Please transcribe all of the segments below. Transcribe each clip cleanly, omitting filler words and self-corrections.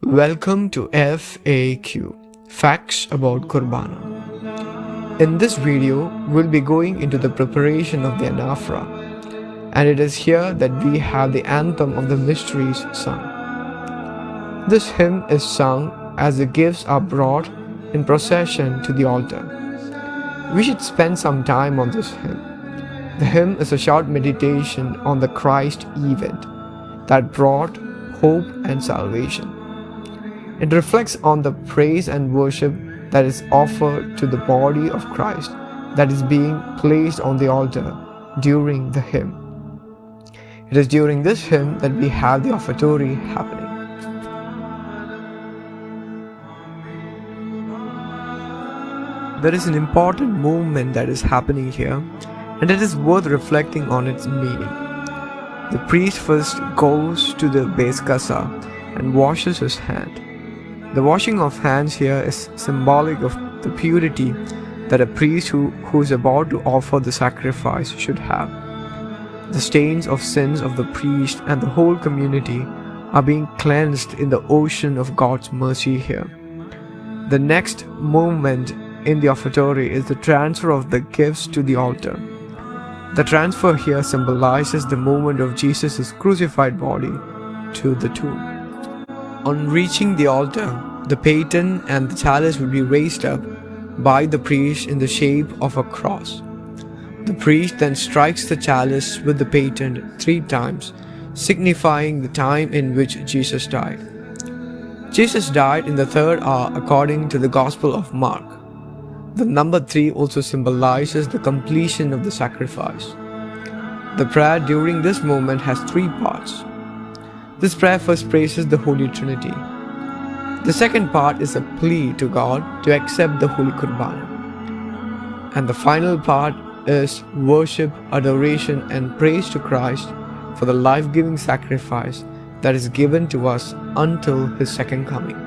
Welcome to FAQ, Facts about Qurbana. In this video, we'll be going into the preparation of the anaphora, and it is here that we have the anthem of the mysteries sung. This hymn is sung as the gifts are brought in procession to the altar. We should spend some time on this hymn. The hymn is a short meditation on the Christ event that brought hope and salvation. It reflects on the praise and worship that is offered to the body of Christ that is being placed on the altar during the hymn. It is during this hymn that we have the offertory happening. There is an important movement that is happening here, and it is worth reflecting on its meaning. The priest first goes to the base casa and washes his hand. The washing of hands here is symbolic of the purity that a priest who is about to offer the sacrifice should have. The stains of sins of the priest and the whole community are being cleansed in the ocean of God's mercy here. The next movement in the offertory is the transfer of the gifts to the altar. The transfer here symbolizes the movement of Jesus' crucified body to the tomb. On reaching the altar, the paten and the chalice will be raised up by the priest in the shape of a cross. The priest then strikes the chalice with the paten 3 times, signifying the time in which Jesus died. Jesus died in the 3rd hour according to the Gospel of Mark. The number 3 also symbolizes the completion of the sacrifice. The prayer during this moment has 3 parts. This prayer first praises the Holy Trinity. The second part is a plea to God to accept the Holy Qurbana. And the final part is worship, adoration, and praise to Christ for the life-giving sacrifice that is given to us until His second coming.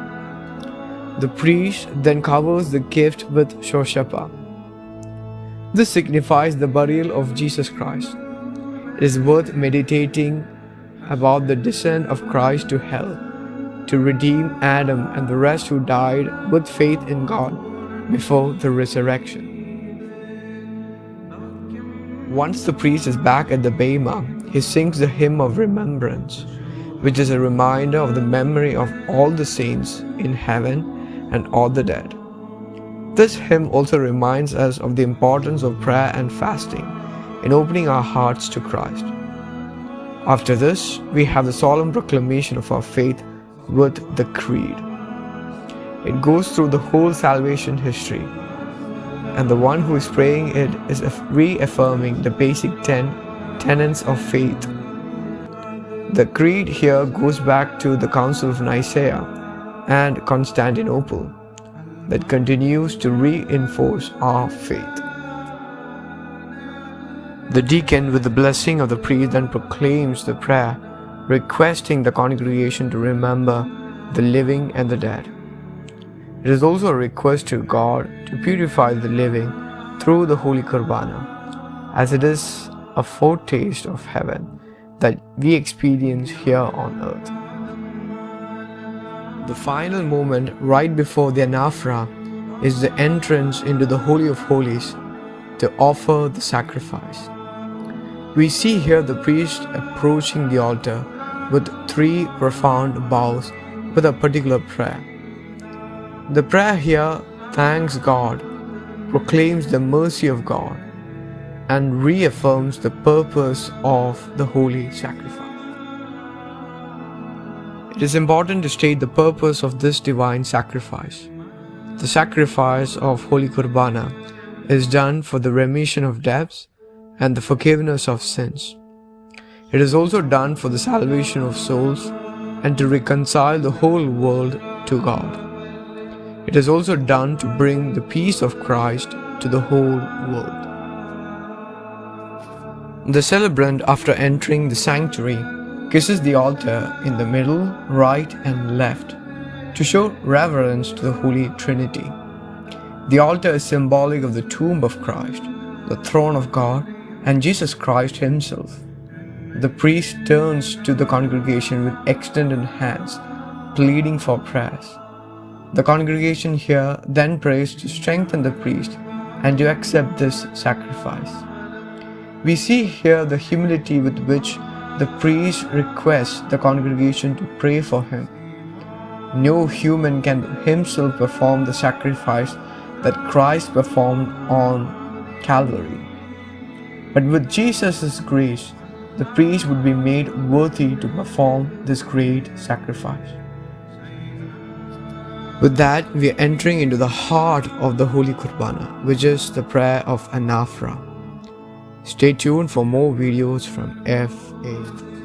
The priest then covers the gift with shoshapa. This signifies the burial of Jesus Christ. It is worth meditating about the descent of Christ to hell to redeem Adam and the rest who died with faith in God before the resurrection. Once the priest is back at the bema, he sings the hymn of remembrance, which is a reminder of the memory of all the saints in heaven and all the dead. This hymn also reminds us of the importance of prayer and fasting in opening our hearts to Christ. After this, we have the solemn proclamation of our faith with the Creed. It goes through the whole salvation history, and the one who is praying it is reaffirming the basic 10 tenets of faith. The Creed here goes back to the Council of Nicaea and Constantinople that continues to reinforce our faith. The deacon, with the blessing of the priest, then proclaims the prayer, requesting the congregation to remember the living and the dead. It is also a request to God to purify the living through the Holy Qurbana, as it is a foretaste of heaven that we experience here on earth. The final moment right before the anaphora is the entrance into the Holy of Holies to offer the sacrifice. We see here the priest approaching the altar with 3 profound bows with a particular prayer. The prayer here thanks God, proclaims the mercy of God, and reaffirms the purpose of the holy sacrifice. It is important to state the purpose of this divine sacrifice. The sacrifice of Holy Qurbana is done for the remission of debts and the forgiveness of sins. It is also done for the salvation of souls and to reconcile the whole world to God. It is also done to bring the peace of Christ to the whole world. The celebrant, after entering the sanctuary, kisses the altar in the middle, right, and left to show reverence to the Holy Trinity. The altar is symbolic of the tomb of Christ, the throne of God, and Jesus Christ Himself. The priest turns to the congregation with extended hands, pleading for prayers. The congregation here then prays to strengthen the priest and to accept this sacrifice. We see here the humility with which the priest requests the congregation to pray for him. No human can himself perform the sacrifice that Christ performed on Calvary. But with Jesus' grace, the priest would be made worthy to perform this great sacrifice. With that, we are entering into the heart of the Holy Qurbana, which is the prayer of Anaphora. Stay tuned for more videos from FA.